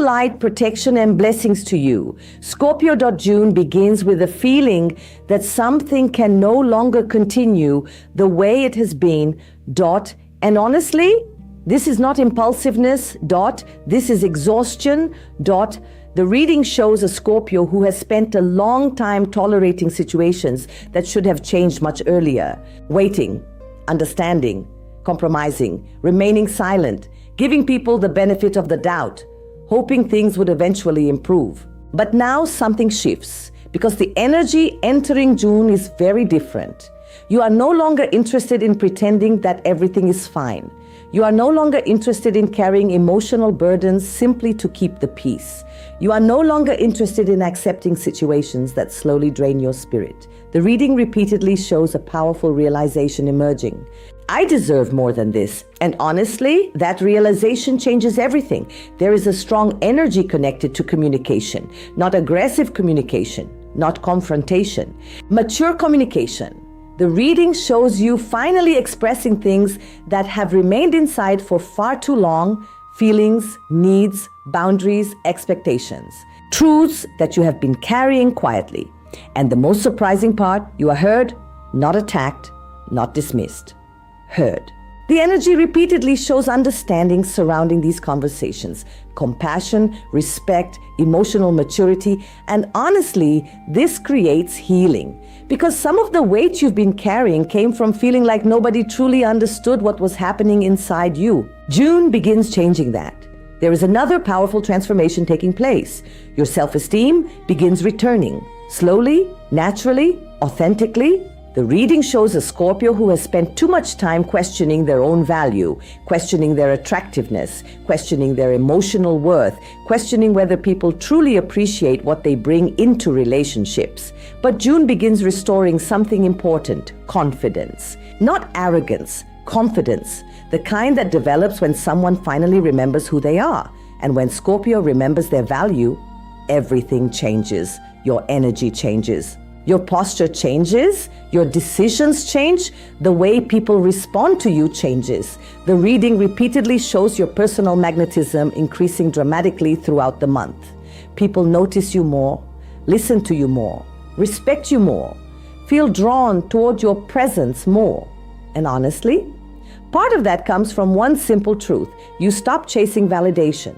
light, protection, and blessings to you. Scorpio.June begins with a feeling that something can no longer continue the way it has been, and honestly, this is not impulsiveness, this is exhaustion, The reading shows a Scorpio who has spent a long time tolerating situations that should have changed much earlier, waiting, understanding, compromising, remaining silent, giving people the benefit of the doubt, hoping things would eventually improve. But now something shifts because the energy entering June is very different. You are no longer interested in pretending that everything is fine. You are no longer interested in carrying emotional burdens simply to keep the peace. You are no longer interested in accepting situations that slowly drain your spirit. The reading repeatedly shows a powerful realization emerging. I deserve more than this. And honestly, that realization changes everything. There is a strong energy connected to communication, not aggressive communication, not confrontation, mature communication. The reading shows you finally expressing things that have remained inside for far too long, feelings, needs, boundaries, expectations, truths that you have been carrying quietly. And the most surprising part, you are heard, not attacked, not dismissed. Heard. The energy repeatedly shows understanding surrounding these conversations, compassion, respect, emotional maturity, and honestly, this creates healing. Because some of the weight you've been carrying came from feeling like nobody truly understood what was happening inside you. June begins changing that. There is another powerful transformation taking place. Your self-esteem begins returning, slowly, naturally, authentically. The reading shows a Scorpio who has spent too much time questioning their own value, questioning their attractiveness, questioning their emotional worth, questioning whether people truly appreciate what they bring into relationships. But June begins restoring something important, confidence. Not arrogance, confidence, the kind that develops when someone finally remembers who they are. And when Scorpio remembers their value, everything changes. Your energy changes. Your posture changes, your decisions change, the way people respond to you changes. The reading repeatedly shows your personal magnetism increasing dramatically throughout the month. People notice you more, listen to you more, respect you more, feel drawn toward your presence more. And honestly, part of that comes from one simple truth. You stop chasing validation.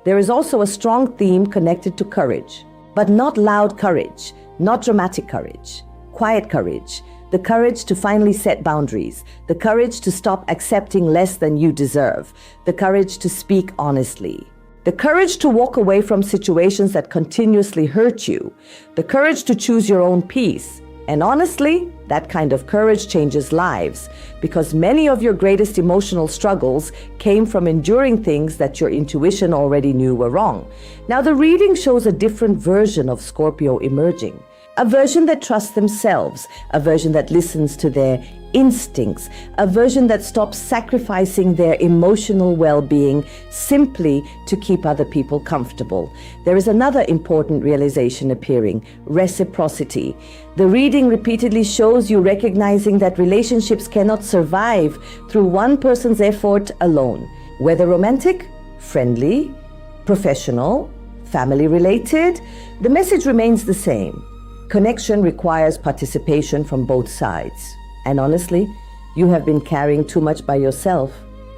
There is also a strong theme connected to courage, but not loud courage. Not dramatic courage, quiet courage, the courage to finally set boundaries, the courage to stop accepting less than you deserve, the courage to speak honestly, the courage to walk away from situations that continuously hurt you, the courage to choose your own peace. And honestly, that kind of courage changes lives because many of your greatest emotional struggles came from enduring things that your intuition already knew were wrong. Now, the reading shows a different version of Scorpio emerging. A version that trusts themselves, a version that listens to their instincts, a version that stops sacrificing their emotional well-being simply to keep other people comfortable. There is another important realization appearing, reciprocity. The reading repeatedly shows you recognizing that relationships cannot survive through one person's effort alone. Whether romantic, friendly, professional, family-related, the message remains the same. Connection requires participation from both sides. And honestly, you have been carrying too much by yourself.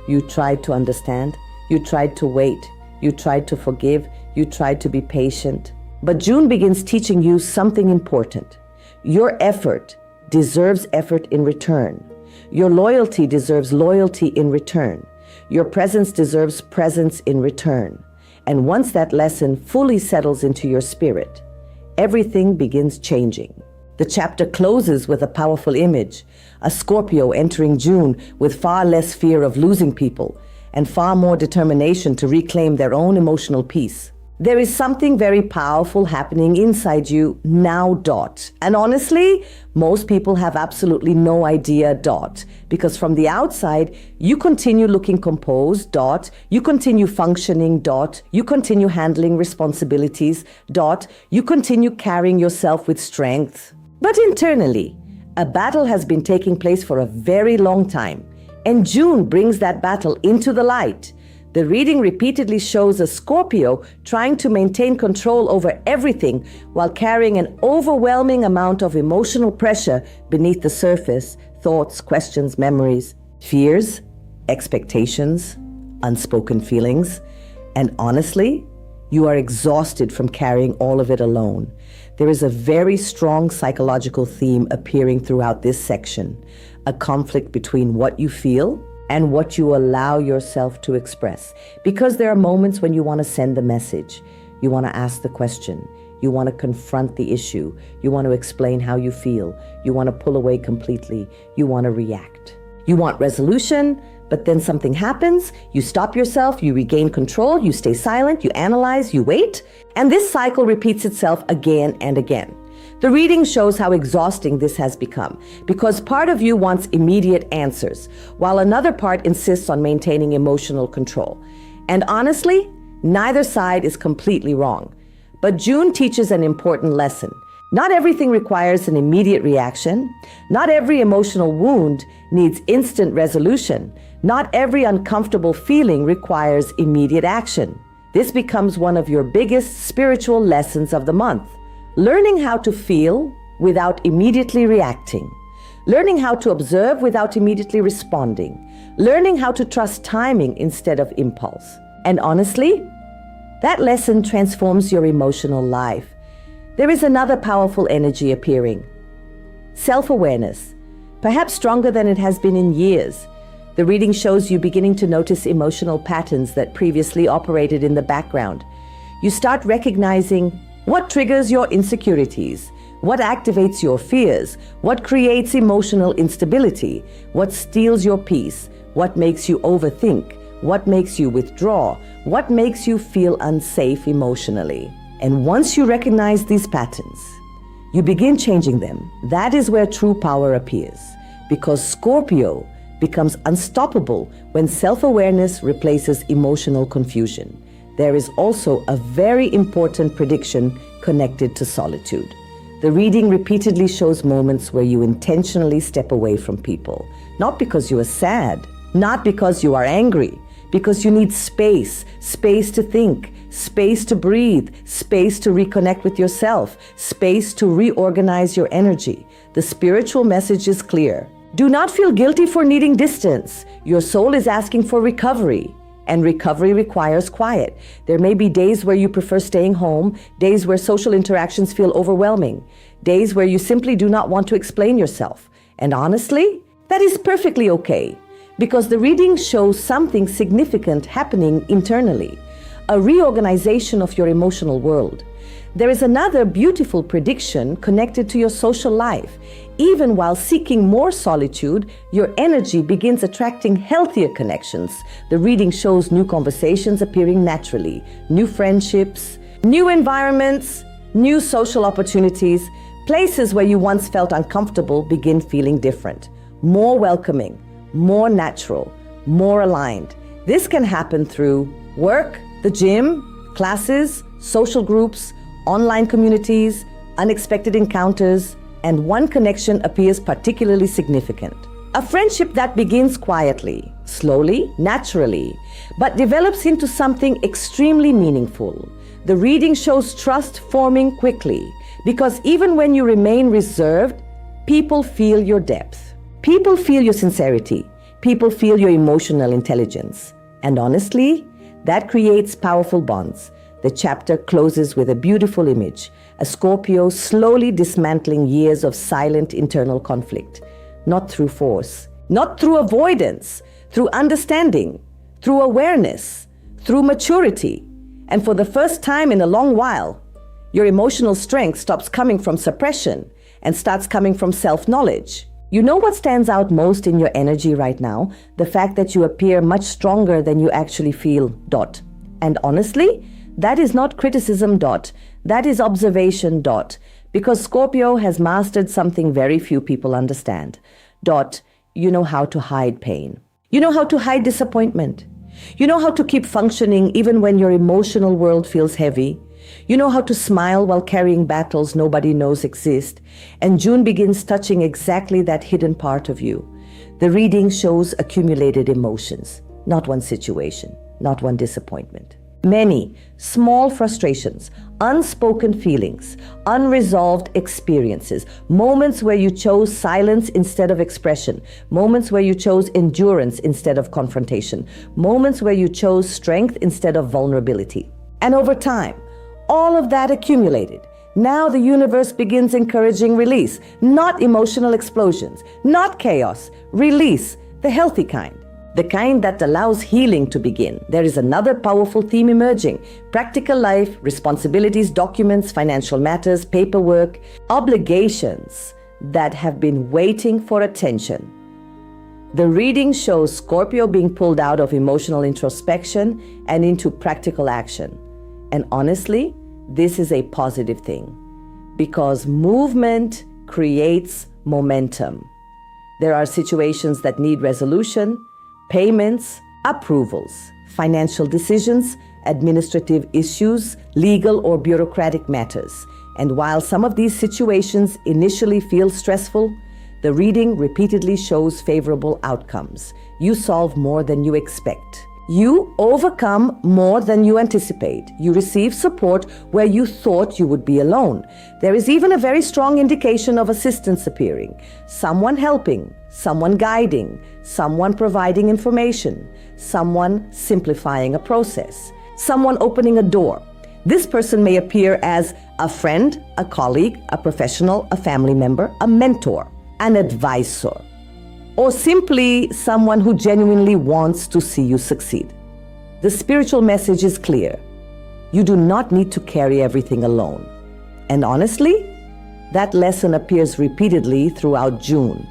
You tried to understand, you tried to wait, you tried to forgive, you tried to be patient. But June begins teaching you something important. Your effort deserves effort in return. Your loyalty deserves loyalty in return. Your presence deserves presence in return. And once that lesson fully settles into your spirit, everything begins changing. The chapter closes with a powerful image, a Scorpio entering June with far less fear of losing people and far more determination to reclaim their own emotional peace. There is something very powerful happening inside you now, And honestly, most people have absolutely no idea, because from the outside, you continue looking composed, you continue functioning, you continue handling responsibilities, you continue carrying yourself with strength. But internally, a battle has been taking place for a very long time, and June brings that battle into the light. The reading repeatedly shows a Scorpio trying to maintain control over everything while carrying an overwhelming amount of emotional pressure beneath the surface: thoughts, questions, memories, fears, expectations, unspoken feelings. And honestly, you are exhausted from carrying all of it alone. There is a very strong psychological theme appearing throughout this section: a conflict between what you feel and what you allow yourself to express. Because there are moments when you want to send the message, you want to ask the question, you want to confront the issue, you want to explain how you feel, you want to pull away completely, you want to react. You want resolution, but then something happens, you stop yourself, you regain control, you stay silent, you analyze, you wait, and this cycle repeats itself again and again. The reading shows how exhausting this has become, because part of you wants immediate answers, while another part insists on maintaining emotional control. And honestly, neither side is completely wrong. But June teaches an important lesson. Not everything requires an immediate reaction. Not every emotional wound needs instant resolution. Not every uncomfortable feeling requires immediate action. This becomes one of your biggest spiritual lessons of the month. Learning how to feel without immediately reacting. Learning how to observe without immediately responding. Learning how to trust timing instead of impulse. And honestly, that lesson transforms your emotional life. There is another powerful energy appearing. Self-awareness, perhaps stronger than it has been in years. The reading shows you beginning to notice emotional patterns that previously operated in the background. You start recognizing what triggers your insecurities, what activates your fears, what creates emotional instability, what steals your peace, what makes you overthink, what makes you withdraw, what makes you feel unsafe emotionally. And once you recognize these patterns, you begin changing them. That is where true power appears, because Scorpio becomes unstoppable when self-awareness replaces emotional confusion. There is also a very important prediction connected to solitude. The reading repeatedly shows moments where you intentionally step away from people, not because you are sad, not because you are angry, because you need space to think, space to breathe, space to reconnect with yourself, space to reorganize your energy. The spiritual message is clear. Do not feel guilty for needing distance. Your soul is asking for recovery. And recovery requires quiet. There may be days where you prefer staying home, days where social interactions feel overwhelming, days where you simply do not want to explain yourself. And honestly, that is perfectly okay, because the reading shows something significant happening internally, a reorganization of your emotional world. There is another beautiful prediction connected to your social life. Even while seeking more solitude, your energy begins attracting healthier connections. The reading shows new conversations appearing naturally, new friendships, new environments, new social opportunities. Places where you once felt uncomfortable begin feeling different, more welcoming, more natural, more aligned. This can happen through work, the gym, classes, social groups, online communities, unexpected encounters, and one connection appears particularly significant. A friendship that begins quietly, slowly, naturally, but develops into something extremely meaningful. The reading shows trust forming quickly, because even when you remain reserved, people feel your depth. People feel your sincerity. People feel your emotional intelligence. And honestly, that creates powerful bonds. The chapter closes with a beautiful image, a Scorpio slowly dismantling years of silent internal conflict, not through force, not through avoidance, through understanding, through awareness, through maturity. And for the first time in a long while, your emotional strength stops coming from suppression and starts coming from self-knowledge. You know what stands out most in your energy right now? The fact that you appear much stronger than you actually feel. And honestly, that is not criticism. That is observation. Because Scorpio has mastered something very few people understand. You know how to hide pain. You know how to hide disappointment. You know how to keep functioning even when your emotional world feels heavy. You know how to smile while carrying battles nobody knows exist. And June begins touching exactly that hidden part of you. The reading shows accumulated emotions, not one situation, not one disappointment. Many small frustrations, unspoken feelings, unresolved experiences, moments where you chose silence instead of expression, moments where you chose endurance instead of confrontation, moments where you chose strength instead of vulnerability. And over time, all of that accumulated. Now the universe begins encouraging release, not emotional explosions, not chaos, release, the healthy kind. The kind that allows healing to begin. There is another powerful theme emerging. Practical life, responsibilities, documents, financial matters, paperwork, obligations that have been waiting for attention. The reading shows Scorpio being pulled out of emotional introspection and into practical action. And honestly, this is a positive thing because movement creates momentum. There are situations that need resolution, payments, approvals, financial decisions, administrative issues, legal or bureaucratic matters. And while some of these situations initially feel stressful, the reading repeatedly shows favorable outcomes. You solve more than you expect. You overcome more than you anticipate. You receive support where you thought you would be alone. There is even a very strong indication of assistance appearing. Someone helping, someone guiding, someone providing information, someone simplifying a process, someone opening a door. This person may appear as a friend, a colleague, a professional, a family member, a mentor, an advisor, or simply someone who genuinely wants to see you succeed. The spiritual message is clear. You do not need to carry everything alone. And honestly, that lesson appears repeatedly throughout June.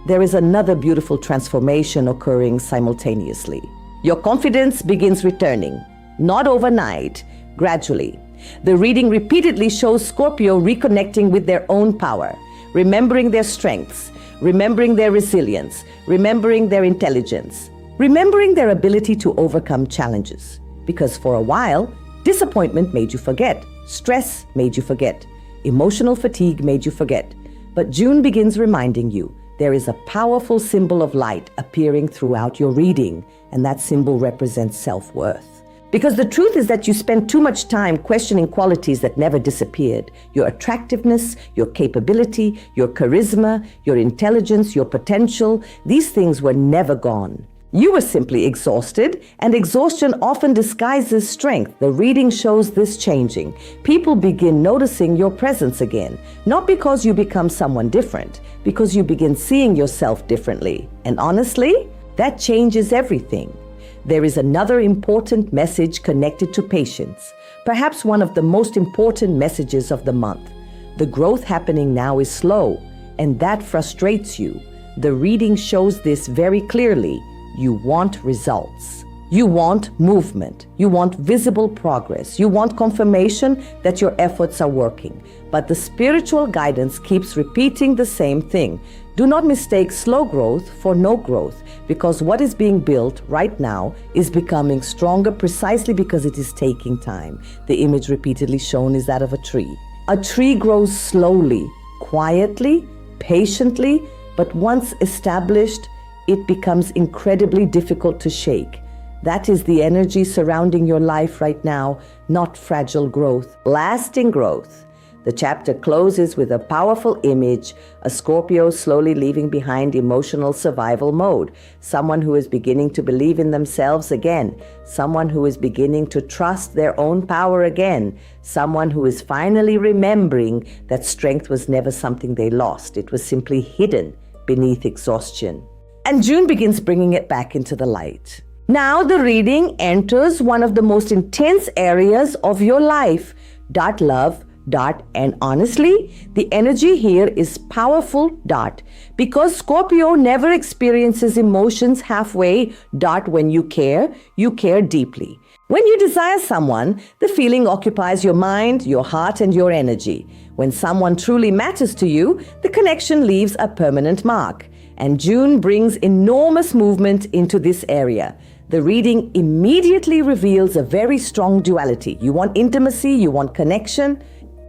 There is another beautiful transformation occurring simultaneously. Your confidence begins returning, not overnight, gradually. The reading repeatedly shows Scorpio reconnecting with their own power, remembering their strengths, remembering their resilience, remembering their intelligence, remembering their ability to overcome challenges. Because for a while, disappointment made you forget, stress made you forget, emotional fatigue made you forget. But June begins reminding you there is a powerful symbol of light appearing throughout your reading, and that symbol represents self-worth. Because the truth is that you spent too much time questioning qualities that never disappeared. Your attractiveness, your capability, your charisma, your intelligence, your potential, these things were never gone. You were simply exhausted, and exhaustion often disguises strength. The reading shows this changing. People begin noticing your presence again, not because you become someone different, because you begin seeing yourself differently. And honestly, that changes everything. There is another important message connected to patience, perhaps one of the most important messages of the month. The growth happening now is slow, and that frustrates you. The reading shows this very clearly. You want results. You want movement. You want visible progress. You want confirmation that your efforts are working. But the spiritual guidance keeps repeating the same thing. Do not mistake slow growth for no growth, because what is being built right now is becoming stronger precisely because it is taking time. The image repeatedly shown is that of a tree. A tree grows slowly, quietly, patiently, but once established, it becomes incredibly difficult to shake. That is the energy surrounding your life right now, not fragile growth, lasting growth. The chapter closes with a powerful image, a Scorpio slowly leaving behind emotional survival mode, someone who is beginning to believe in themselves again, someone who is beginning to trust their own power again, someone who is finally remembering that strength was never something they lost. It was simply hidden beneath exhaustion. And June begins bringing it back into the light. Now the reading enters one of the most intense areas of your life, love. And honestly, the energy here is powerful. Because Scorpio never experiences emotions halfway. When you care deeply. When you desire someone, the feeling occupies your mind, your heart, and your energy. When someone truly matters to you, the connection leaves a permanent mark. And June brings enormous movement into this area. The reading immediately reveals a very strong duality. You want intimacy, you want connection,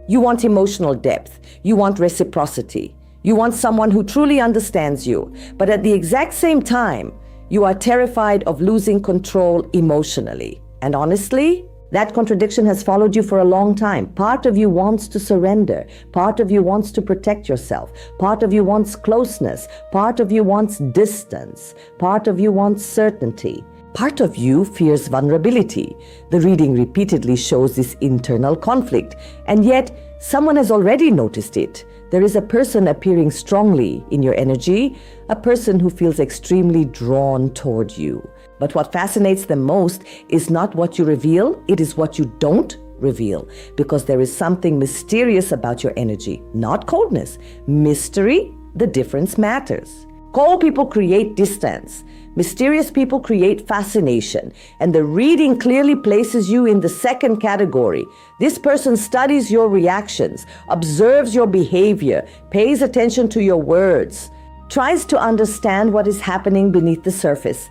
you want emotional depth, you want reciprocity, you want someone who truly understands you. But at the exact same time, You are terrified of losing control emotionally. And honestly, that contradiction has followed you for a long time. Part of you wants to surrender. Part of you wants to protect yourself. Part of you wants closeness. Part of you wants distance. Part of you wants certainty. Part of you fears vulnerability. The reading repeatedly shows this internal conflict, and yet someone has already noticed it. There is a person appearing strongly in your energy, a person who feels extremely drawn toward you. But what fascinates them most is not what you reveal, it is what you don't reveal, because there is something mysterious about your energy, not coldness. Mystery, the difference matters. Cold people create distance. Mysterious people create fascination, and the reading clearly places you in the second category. This person studies your reactions, observes your behavior, pays attention to your words, tries to understand what is happening beneath the surface.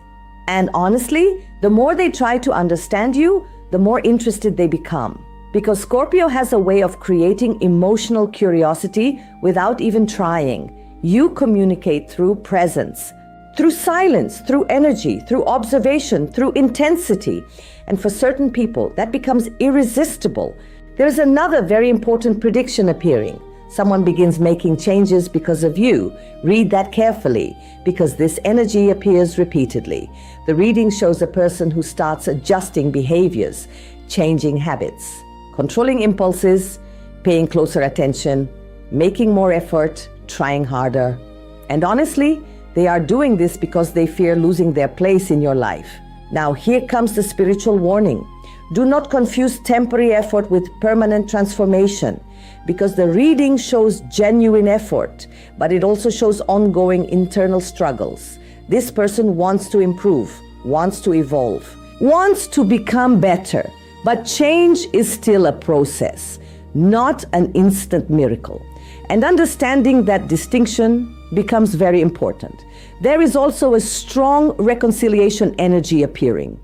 And honestly, the more they try to understand you, the more interested they become. Because Scorpio has a way of creating emotional curiosity without even trying. You communicate through presence, through silence, through energy, through observation, through intensity. And for certain people, that becomes irresistible. There is another very important prediction appearing. Someone begins making changes because of you. Read that carefully, because this energy appears repeatedly. The reading shows a person who starts adjusting behaviors, changing habits, controlling impulses, paying closer attention, making more effort, trying harder. And honestly, they are doing this because they fear losing their place in your life. Now, here comes the spiritual warning. Do not confuse temporary effort with permanent transformation, because the reading shows genuine effort, but it also shows ongoing internal struggles. This person wants to improve, wants to evolve, wants to become better, but change is still a process, not an instant miracle. And understanding that distinction becomes very important. There is also a strong reconciliation energy appearing,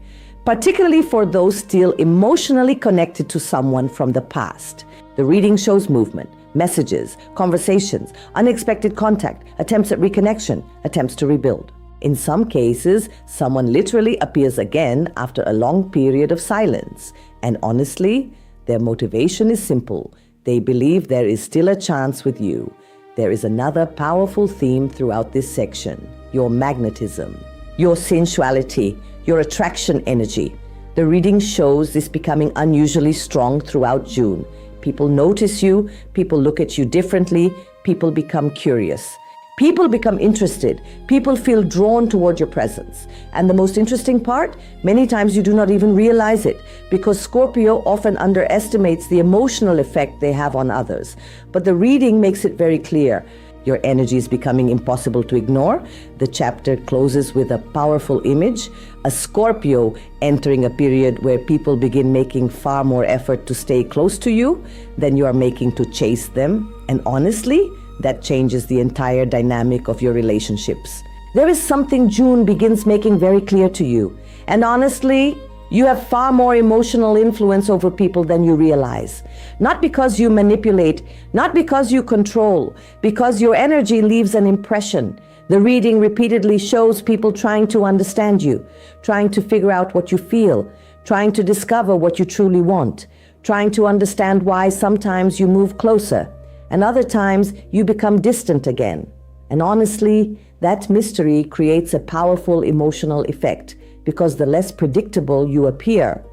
particularly for those still emotionally connected to someone from the past. The reading shows movement, messages, conversations, unexpected contact, attempts at reconnection, attempts to rebuild. In some cases, someone literally appears again after a long period of silence. And honestly, their motivation is simple. They believe there is still a chance with you. There is another powerful theme throughout this section: your magnetism, your sensuality, your attraction energy. The reading shows this becoming unusually strong throughout June. People notice you, people look at you differently, people become curious. People become interested. People feel drawn toward your presence. And the most interesting part, many times you do not even realize it, because Scorpio often underestimates the emotional effect they have on others. But the reading makes it very clear. Your energy is becoming impossible to ignore. The chapter closes with a powerful image, a Scorpio entering a period where people begin making far more effort to stay close to you than you are making to chase them. And honestly, that changes the entire dynamic of your relationships. There is something June begins making very clear to you. And honestly, you have far more emotional influence over people than you realize. Not because you manipulate, not because you control, because your energy leaves an impression. The reading repeatedly shows people trying to understand you, trying to figure out what you feel, trying to discover what you truly want, trying to understand why sometimes you move closer, and other times you become distant again. And honestly, that mystery creates a powerful emotional effect, because the less predictable you appear,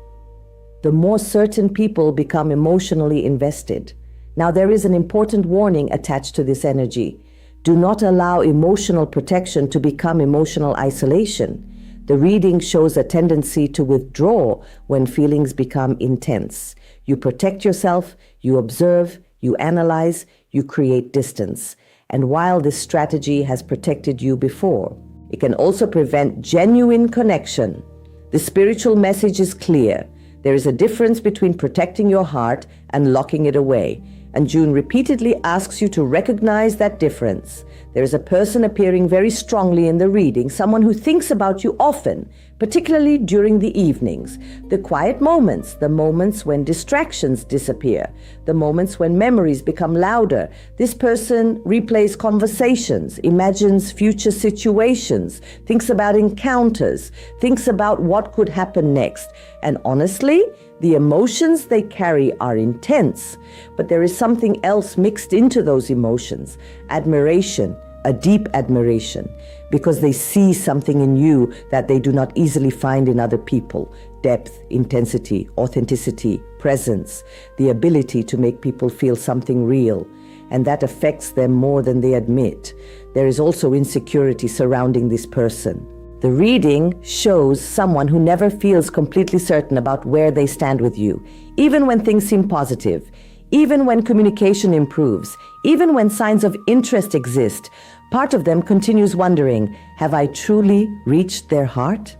the more certain people become emotionally invested. Now, there is an important warning attached to this energy. Do not allow emotional protection to become emotional isolation. The reading shows a tendency to withdraw when feelings become intense. You protect yourself, you observe, you analyze, you create distance. And while this strategy has protected you before, it can also prevent genuine connection. The spiritual message is clear. There is a difference between protecting your heart and locking it away. And June repeatedly asks you to recognize that difference. There is a person appearing very strongly in the reading, someone who thinks about you often, particularly during the evenings, the quiet moments, the moments when distractions disappear, the moments when memories become louder. This person replays conversations, imagines future situations, thinks about encounters, thinks about what could happen next. And honestly, the emotions they carry are intense, but there is something else mixed into those emotions: admiration, a deep admiration, because they see something in you that they do not easily find in other people. Depth, intensity, authenticity, presence, the ability to make people feel something real, and that affects them more than they admit. There is also insecurity surrounding this person. The reading shows someone who never feels completely certain about where they stand with you, even when things seem positive, even when communication improves, even when signs of interest exist. Part of them continues wondering, have I truly reached their heart?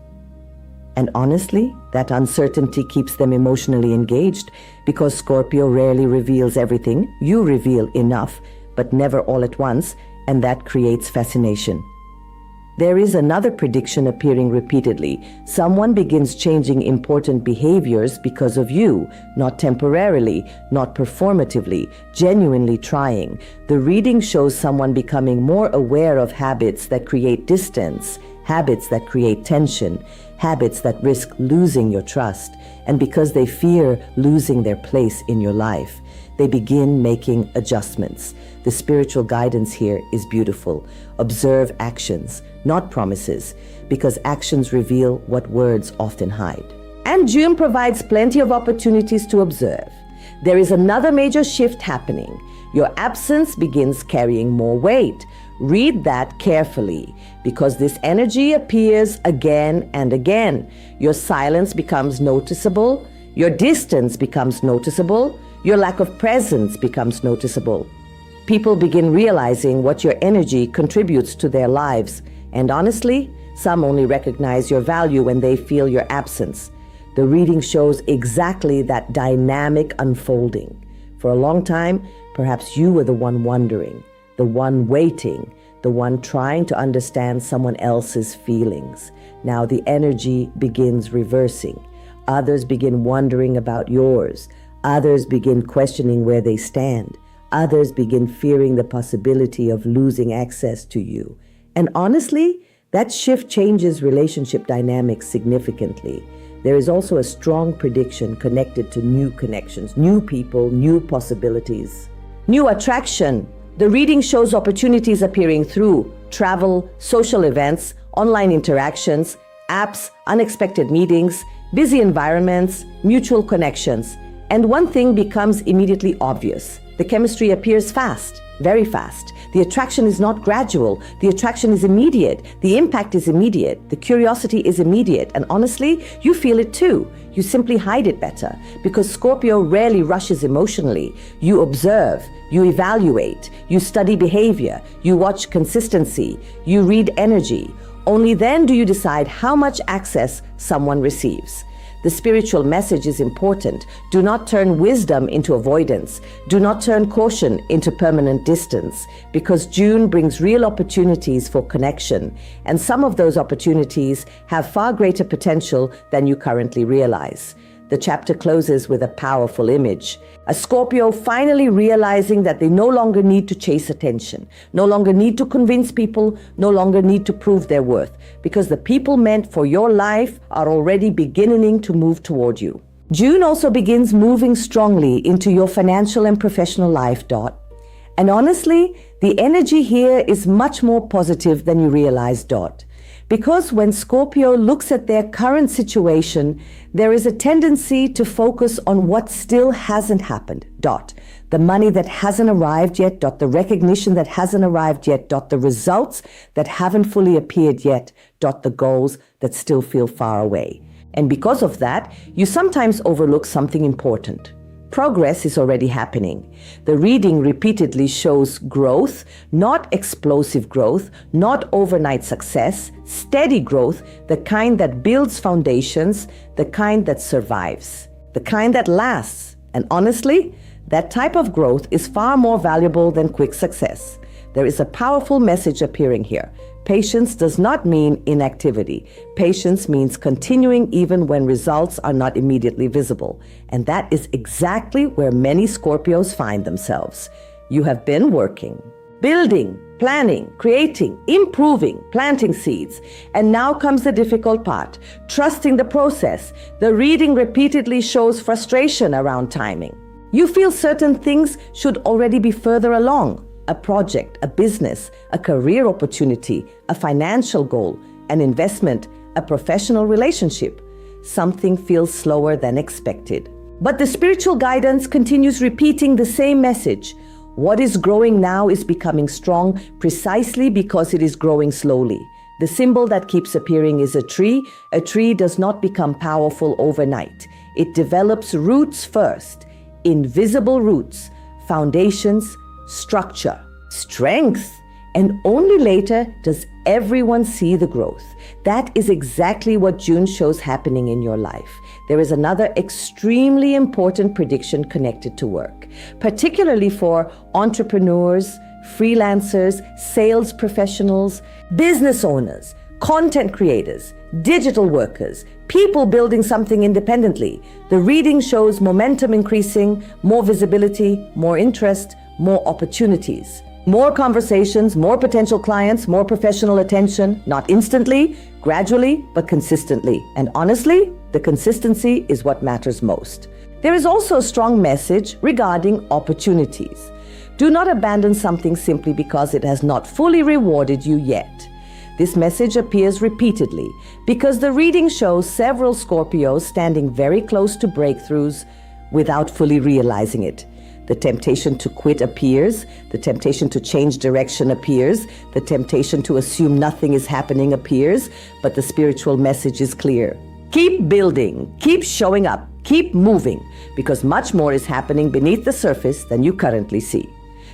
And honestly, that uncertainty keeps them emotionally engaged, because Scorpio rarely reveals everything. You reveal enough, but never all at once, and that creates fascination. There is another prediction appearing repeatedly. Someone begins changing important behaviors because of you, not temporarily, not performatively, genuinely trying. The reading shows someone becoming more aware of habits that create distance, habits that create tension, habits that risk losing your trust. And because they fear losing their place in your life, they begin making adjustments. The spiritual guidance here is beautiful. Observe actions, not promises, because actions reveal what words often hide. And June provides plenty of opportunities to observe. There is another major shift happening. Your absence begins carrying more weight. Read that carefully, because this energy appears again and again. Your silence becomes noticeable. Your distance becomes noticeable. Your lack of presence becomes noticeable. People begin realizing what your energy contributes to their lives. And honestly, some only recognize your value when they feel your absence. The reading shows exactly that dynamic unfolding. For a long time, perhaps you were the one wondering, the one waiting, the one trying to understand someone else's feelings. Now the energy begins reversing. Others begin wondering about yours. Others begin questioning where they stand. Others begin fearing the possibility of losing access to you. And honestly, that shift changes relationship dynamics significantly. There is also a strong prediction connected to new connections, new people, new possibilities. New attraction. The reading shows opportunities appearing through travel, social events, online interactions, apps, unexpected meetings, busy environments, mutual connections. And one thing becomes immediately obvious. The chemistry appears fast, very fast. The attraction is not gradual. The attraction is immediate. The impact is immediate. The curiosity is immediate. And honestly, you feel it too. You simply hide it better, because Scorpio rarely rushes emotionally. You observe, you evaluate, you study behavior, you watch consistency, you read energy. Only then do you decide how much access someone receives. The spiritual message is important. Do not turn wisdom into avoidance. Do not turn caution into permanent distance, because June brings real opportunities for connection, and some of those opportunities have far greater potential than you currently realize. The chapter closes with a powerful image. A Scorpio finally realizing that they no longer need to chase attention, no longer need to convince people, no longer need to prove their worth, because the people meant for your life are already beginning to move toward you. June also begins moving strongly into your financial and professional life, Dot. And honestly, the energy here is much more positive than you realize, Dot. Because when Scorpio looks at their current situation, there is a tendency to focus on what still hasn't happened, Dot. The money that hasn't arrived yet, Dot. The recognition that hasn't arrived yet, Dot. The results that haven't fully appeared yet, Dot. The goals that still feel far away. And because of that, you sometimes overlook something important. Progress is already happening. The reading repeatedly shows growth, not explosive growth, not overnight success, steady growth, the kind that builds foundations, the kind that survives, the kind that lasts. And honestly, That type of growth is far more valuable than quick success. There is a powerful message appearing here. Patience does not mean inactivity. Patience means continuing even when results are not immediately visible. And that is exactly where many Scorpios find themselves. You have been working, building, planning, creating, improving, planting seeds. And now comes the difficult part, trusting the process. The reading repeatedly shows frustration around timing. You feel certain things should already be further along. A project, a business, a career opportunity, a financial goal, an investment, a professional relationship. Something feels slower than expected. But the spiritual guidance continues repeating the same message. What is growing now is becoming strong precisely because it is growing slowly. The symbol that keeps appearing is a tree. A tree does not become powerful overnight. It develops roots first, invisible roots, foundations, structure, strength, and only later does everyone see the growth. That is exactly what June shows happening in your life. There is another extremely important prediction connected to work, particularly for entrepreneurs, freelancers, sales professionals, business owners, content creators, digital workers, people building something independently. The reading shows momentum increasing, more visibility, more interest, more opportunities, more conversations, more potential clients, more professional attention, not instantly, gradually, but consistently. And honestly, the consistency is what matters most. There is also a strong message regarding opportunities. Do not abandon something simply because it has not fully rewarded you yet. This message appears repeatedly because the reading shows several Scorpios standing very close to breakthroughs without fully realizing it. The temptation to quit appears, the temptation to change direction appears, the temptation to assume nothing is happening appears, but the spiritual message is clear. Keep building, keep showing up, keep moving, because much more is happening beneath the surface than you currently see.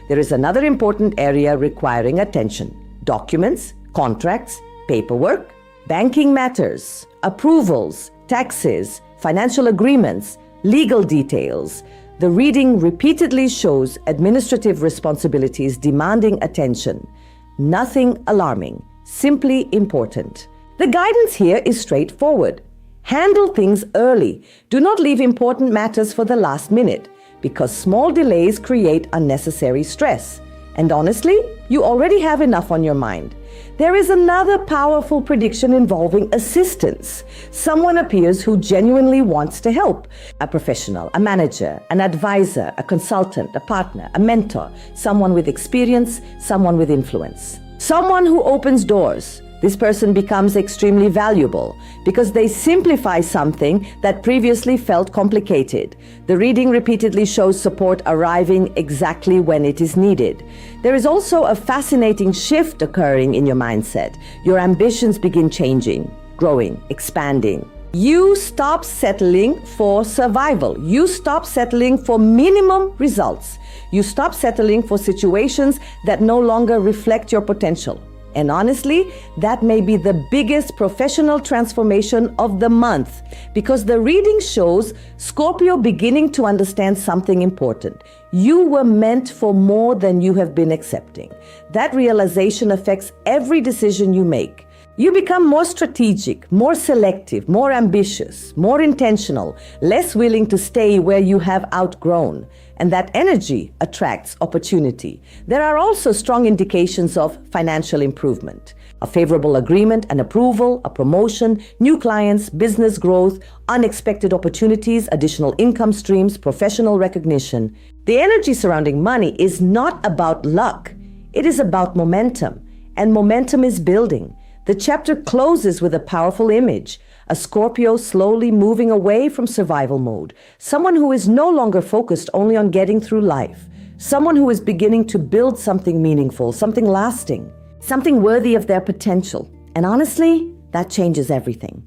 There is another important area requiring attention: documents, contracts, paperwork, banking matters, approvals, taxes, financial agreements, legal details. The reading repeatedly shows administrative responsibilities demanding attention. Nothing alarming, simply important. The guidance here is straightforward. Handle things early. Do not leave important matters for the last minute, because small delays create unnecessary stress. And honestly, you already have enough on your mind. There is another powerful prediction involving assistance. Someone appears who genuinely wants to help. A professional, a manager, an advisor, a consultant, a partner, a mentor, someone with experience, someone with influence. Someone who opens doors. This person becomes extremely valuable because they simplify something that previously felt complicated. The reading repeatedly shows support arriving exactly when it is needed. There is also a fascinating shift occurring in your mindset. Your ambitions begin changing, growing, expanding. You stop settling for survival. You stop settling for minimum results. You stop settling for situations that no longer reflect your potential. And honestly, that may be the biggest professional transformation of the month, because the reading shows Scorpio beginning to understand something important. You were meant for more than you have been accepting. That realization affects every decision you make. You become more strategic, more selective, more ambitious, more intentional, less willing to stay where you have outgrown. And that energy attracts opportunity. There are also strong indications of financial improvement. A favorable agreement, an approval, a promotion, new clients, business growth, unexpected opportunities, additional income streams, professional recognition. The energy surrounding money is not about luck. It is about momentum. And momentum is building. The chapter closes with a powerful image, a Scorpio slowly moving away from survival mode, someone who is no longer focused only on getting through life, someone who is beginning to build something meaningful, something lasting, something worthy of their potential. And honestly, that changes everything.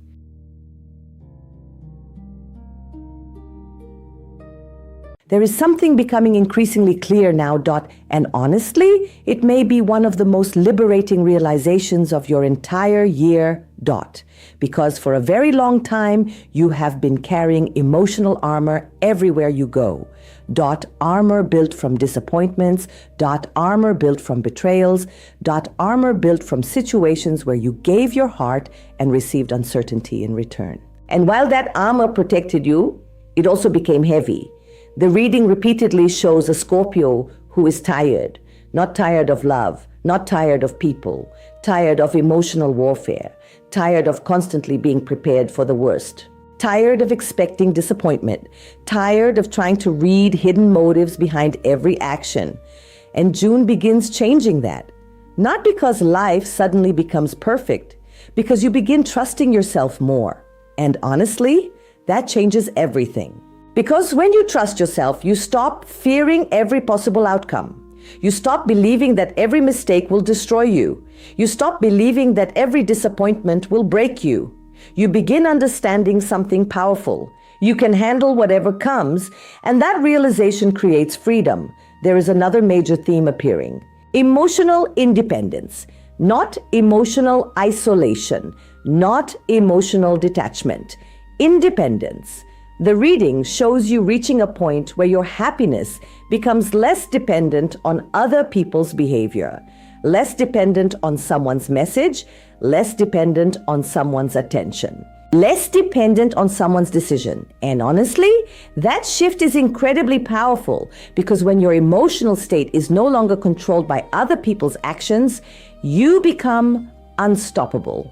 There is something becoming increasingly clear now, and honestly, it may be one of the most liberating realizations of your entire year, Dot. Because for a very long time, you have been carrying emotional armor everywhere you go. Dot. Armor built from disappointments. Dot. Armor built from betrayals. Dot. Armor built from situations where you gave your heart and received uncertainty in return. And while that armor protected you, it also became heavy. The reading repeatedly shows a Scorpio who is tired, not tired of love, not tired of people, tired of emotional warfare, tired of constantly being prepared for the worst, tired of expecting disappointment, tired of trying to read hidden motives behind every action. And June begins changing that. Not because life suddenly becomes perfect, because you begin trusting yourself more. And honestly, that changes everything. Because when you trust yourself, you stop fearing every possible outcome. You stop believing that every mistake will destroy you. You stop believing that every disappointment will break you. You begin understanding something powerful. You can handle whatever comes, and that realization creates freedom. There is another major theme appearing. Emotional independence, not emotional isolation, not emotional detachment. Independence. The reading shows you reaching a point where your happiness becomes less dependent on other people's behavior, less dependent on someone's message, less dependent on someone's attention, less dependent on someone's decision. And honestly, that shift is incredibly powerful because when your emotional state is no longer controlled by other people's actions, you become unstoppable.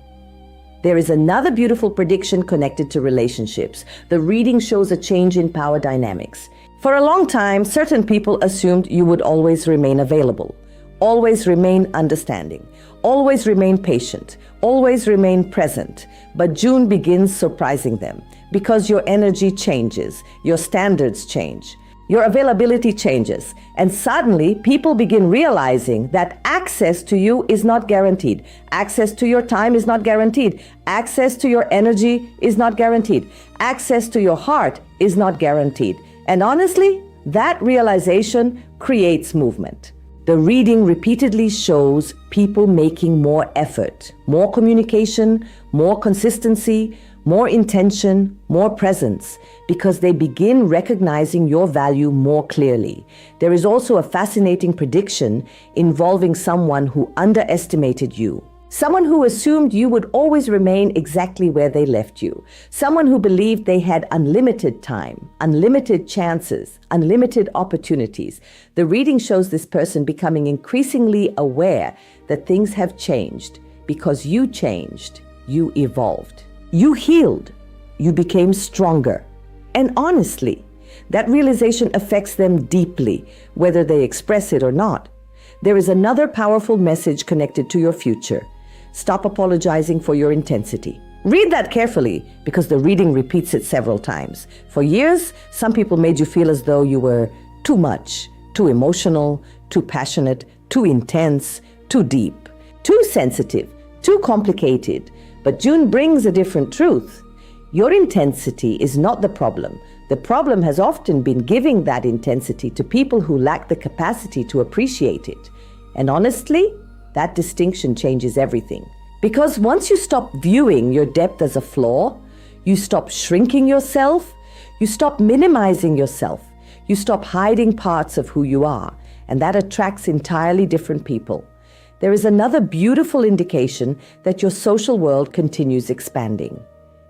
There is another beautiful prediction connected to relationships. The reading shows a change in power dynamics. For a long time, certain people assumed you would always remain available, always remain understanding, always remain patient, always remain present. But June begins surprising them because your energy changes, your standards change. Your availability changes, and suddenly people begin realizing that access to you is not guaranteed. Access to your time is not guaranteed. Access to your energy is not guaranteed. Access to your heart is not guaranteed. And honestly, that realization creates movement. The reading repeatedly shows people making more effort, more communication, more consistency, more intention, more presence, because they begin recognizing your value more clearly. There is also a fascinating prediction involving someone who underestimated you. Someone who assumed you would always remain exactly where they left you. Someone who believed they had unlimited time, unlimited chances, unlimited opportunities. The reading shows this person becoming increasingly aware that things have changed because you changed, you evolved. You healed, you became stronger. And honestly, that realization affects them deeply, whether they express it or not. There is another powerful message connected to your future. Stop apologizing for your intensity. Read that carefully because the reading repeats it several times. For years, some people made you feel as though you were too much, too emotional, too passionate, too intense, too deep, too sensitive, too complicated. But June brings a different truth. Your intensity is not the problem. The problem has often been giving that intensity to people who lack the capacity to appreciate it. And honestly, that distinction changes everything. Because once you stop viewing your depth as a flaw, you stop shrinking yourself, you stop minimizing yourself, you stop hiding parts of who you are, and that attracts entirely different people. There is another beautiful indication that your social world continues expanding.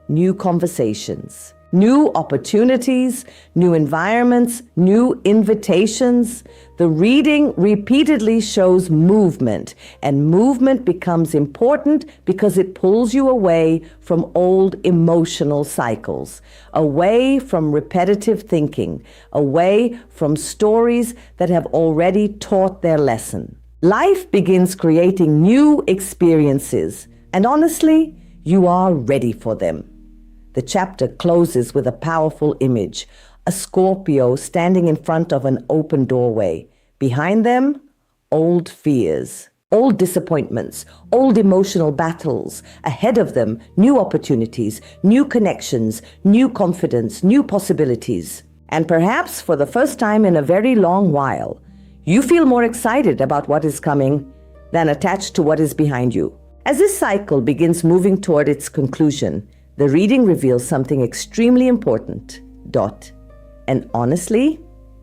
New conversations, new opportunities, new environments, new invitations. The reading repeatedly shows movement, and movement becomes important because it pulls you away from old emotional cycles, away from repetitive thinking, away from stories that have already taught their lesson. Life begins creating new experiences, and honestly, you are ready for them. The chapter closes with a powerful image, a Scorpio standing in front of an open doorway. Behind them, old fears, old disappointments, old emotional battles. Ahead of them, new opportunities, new connections, new confidence, new possibilities. And perhaps for the first time in a very long while, you feel more excited about what is coming than attached to what is behind you. As this cycle begins moving toward its conclusion, the reading reveals something extremely important. And honestly,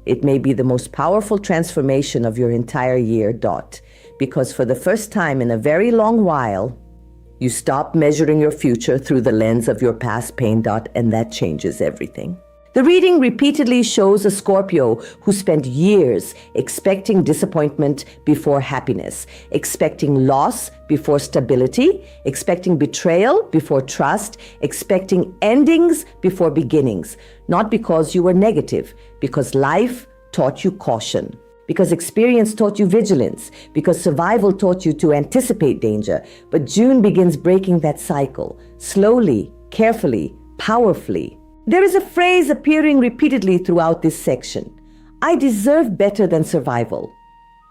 it may be the most powerful transformation of your entire year. Because for the first time in a very long while, you stop measuring your future through the lens of your past pain. And that changes everything. The reading repeatedly shows a Scorpio who spent years expecting disappointment before happiness, expecting loss before stability, expecting betrayal before trust, expecting endings before beginnings. Not because you were negative, because life taught you caution, because experience taught you vigilance, because survival taught you to anticipate danger. But June begins breaking that cycle, slowly, carefully, powerfully. There is a phrase appearing repeatedly throughout this section. I deserve better than survival.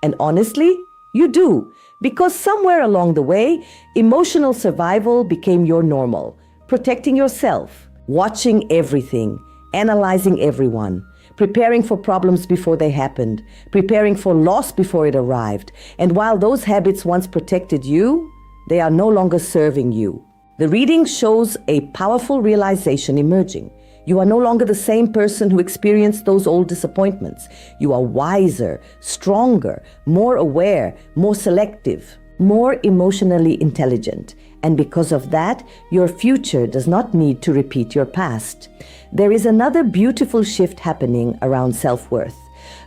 And honestly, you do, because somewhere along the way, emotional survival became your normal. Protecting yourself, watching everything, analyzing everyone, preparing for problems before they happened, preparing for loss before it arrived. And while those habits once protected you, they are no longer serving you. The reading shows a powerful realization emerging. You are no longer the same person who experienced those old disappointments. You are wiser, stronger, more aware, more selective, more emotionally intelligent. And because of that, your future does not need to repeat your past. There is another beautiful shift happening around self-worth.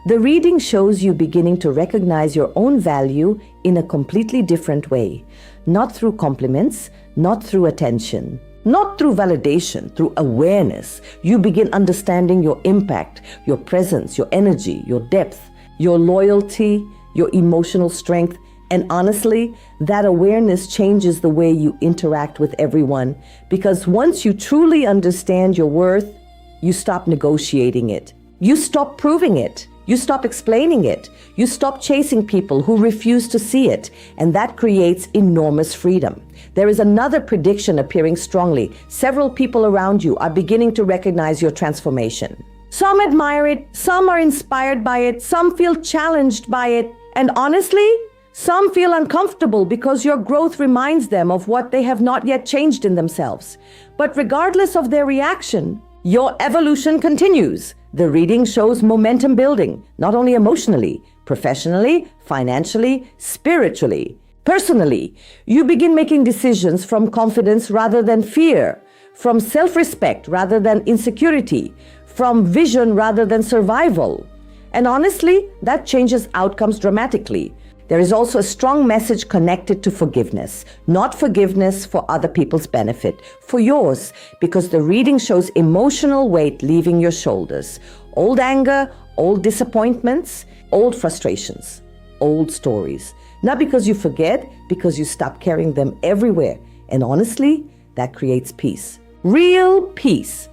The reading shows you beginning to recognize your own value in a completely different way. Not through compliments, not through attention, not through validation, through awareness. You begin understanding your impact, your presence, your energy, your depth, your loyalty, your emotional strength. And honestly, that awareness changes the way you interact with everyone. Because once you truly understand your worth, you stop negotiating it. You stop proving it. You stop explaining it. You stop chasing people who refuse to see it. And that creates enormous freedom. There is another prediction appearing strongly. Several people around you are beginning to recognize your transformation. Some admire it, some are inspired by it, some feel challenged by it. And honestly, some feel uncomfortable because your growth reminds them of what they have not yet changed in themselves. But regardless of their reaction, your evolution continues. The reading shows momentum building, not only emotionally, professionally, financially, spiritually, personally. You begin making decisions from confidence rather than fear, from self-respect rather than insecurity, from vision rather than survival. And honestly, that changes outcomes dramatically. There is also a strong message connected to forgiveness, not forgiveness for other people's benefit, for yours, because the reading shows emotional weight leaving your shoulders. Old anger, old disappointments, old frustrations, old stories. Not because you forget, because you stop carrying them everywhere. And honestly, that creates peace. Real peace.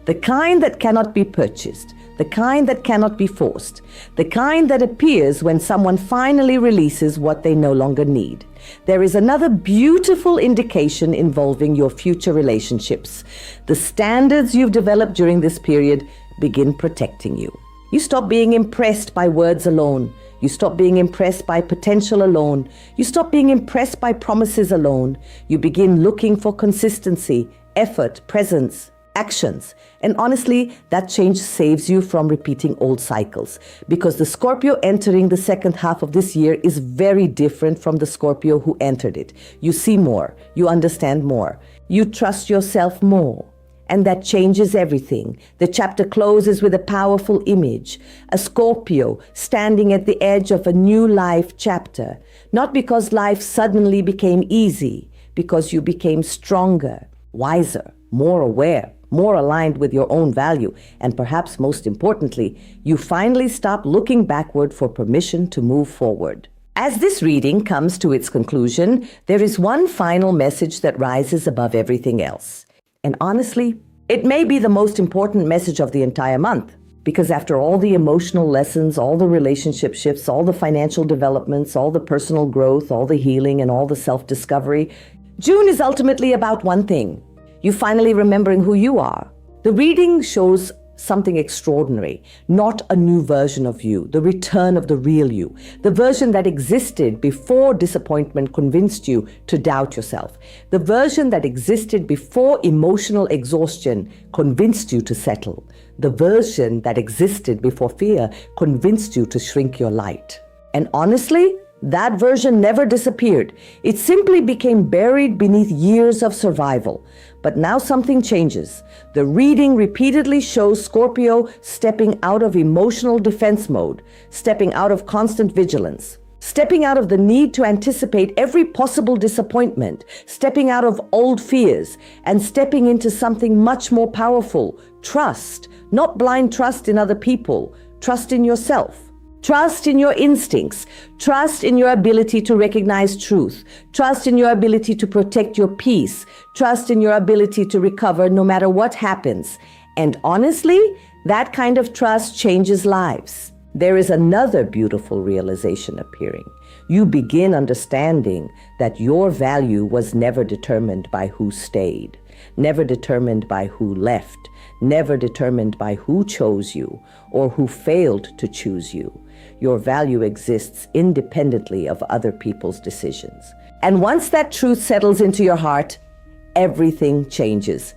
The kind that cannot be purchased. The kind that cannot be forced. The kind that appears when someone finally releases what they no longer need. There is another beautiful indication involving your future relationships. The standards you've developed during this period begin protecting you. You stop being impressed by words alone. You stop being impressed by potential alone. You stop being impressed by promises alone. You begin looking for consistency, effort, presence, actions. And honestly, that change saves you from repeating old cycles, because the Scorpio entering the second half of this year is very different from the Scorpio who entered it. You see more, you understand more, you trust yourself more, and that changes everything. The chapter closes with a powerful image, a Scorpio standing at the edge of a new life chapter, not because life suddenly became easy, because you became stronger, wiser, more aware, more aligned with your own value, and perhaps most importantly, you finally stop looking backward for permission to move forward. As this reading comes to its conclusion, there is one final message that rises above everything else. And honestly, it may be the most important message of the entire month, because after all the emotional lessons, all the relationship shifts, all the financial developments, all the personal growth, all the healing, and all the self-discovery, June is ultimately about one thing: you finally remembering who you are. The reading shows something extraordinary, not a new version of you, the return of the real you, the version that existed before disappointment convinced you to doubt yourself, the version that existed before emotional exhaustion convinced you to settle, the version that existed before fear convinced you to shrink your light. And honestly, that version never disappeared. It simply became buried beneath years of survival. But now something changes. The reading repeatedly shows Scorpio stepping out of emotional defense mode, stepping out of constant vigilance, stepping out of the need to anticipate every possible disappointment, stepping out of old fears, and stepping into something much more powerful. Trust, not blind trust in other people, trust in yourself. Trust in your instincts. Trust in your ability to recognize truth. Trust in your ability to protect your peace. Trust in your ability to recover no matter what happens. And honestly, that kind of trust changes lives. There is another beautiful realization appearing. You begin understanding that your value was never determined by who stayed, never determined by who left, never determined by who chose you or who failed to choose you. Your value exists independently of other people's decisions. And once that truth settles into your heart, everything changes.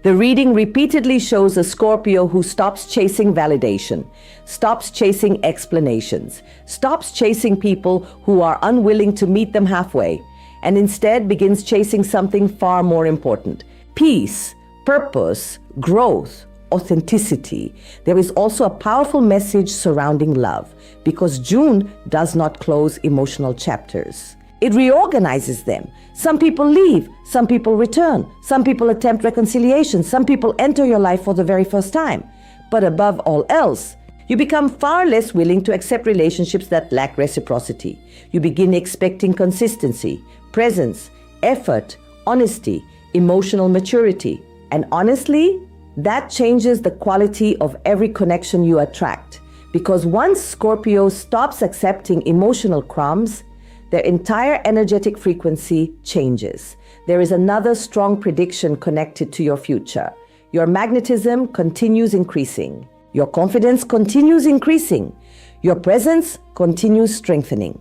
The reading repeatedly shows a Scorpio who stops chasing validation, stops chasing explanations, stops chasing people who are unwilling to meet them halfway, and instead begins chasing something far more important: peace, purpose, growth, authenticity. There is also a powerful message surrounding love, because June does not close emotional chapters. It reorganizes them. Some people leave, some people return, some people attempt reconciliation, some people enter your life for the very first time. But above all else, you become far less willing to accept relationships that lack reciprocity. You begin expecting consistency, presence, effort, honesty, emotional maturity. And honestly, that changes the quality of every connection you attract. Because once Scorpio stops accepting emotional crumbs, their entire energetic frequency changes. There is another strong prediction connected to your future. Your magnetism continues increasing. Your confidence continues increasing. Your presence continues strengthening.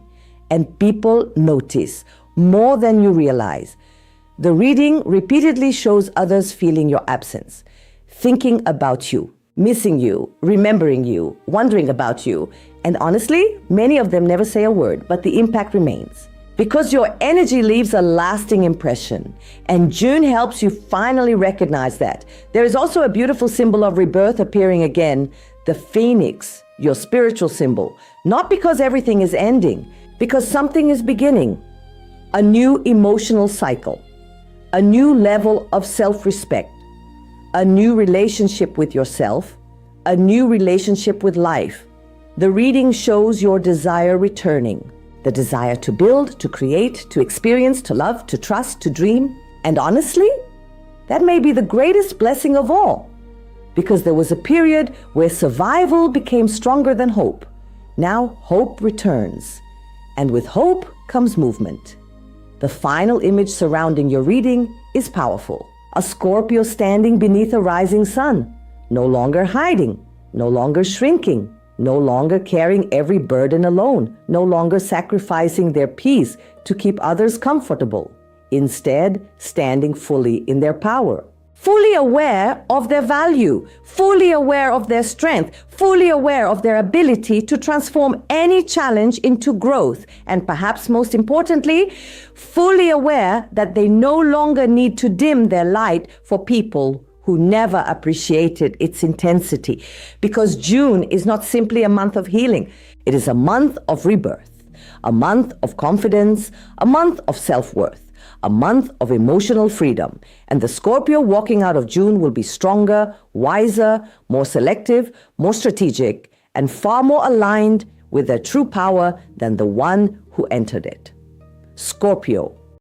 And people notice more than you realize. The reading repeatedly shows others feeling your absence, thinking about you, missing you, remembering you, wondering about you. And honestly, many of them never say a word, but the impact remains. Because your energy leaves a lasting impression, and June helps you finally recognize that. There is also a beautiful symbol of rebirth appearing again, the phoenix, your spiritual symbol. Not because everything is ending, because something is beginning. A new emotional cycle, a new level of self-respect, a new relationship with yourself, a new relationship with life. The reading shows your desire returning. The desire to build, to create, to experience, to love, to trust, to dream. And honestly, that may be the greatest blessing of all. Because there was a period where survival became stronger than hope. Now hope returns. And with hope comes movement. The final image surrounding your reading is powerful. A Scorpio standing beneath a rising sun, no longer hiding, no longer shrinking, no longer carrying every burden alone, no longer sacrificing their peace to keep others comfortable. Instead, standing fully in their power. Fully aware of their value, fully aware of their strength, fully aware of their ability to transform any challenge into growth, and perhaps most importantly, fully aware that they no longer need to dim their light for people who never appreciated its intensity. Because June is not simply a month of healing, it is a month of rebirth, a month of confidence, a month of self-worth, a month of emotional freedom. And the Scorpio walking out of June will be stronger, wiser, more selective, more strategic, and far more aligned with their true power than the one who entered it. Scorpio,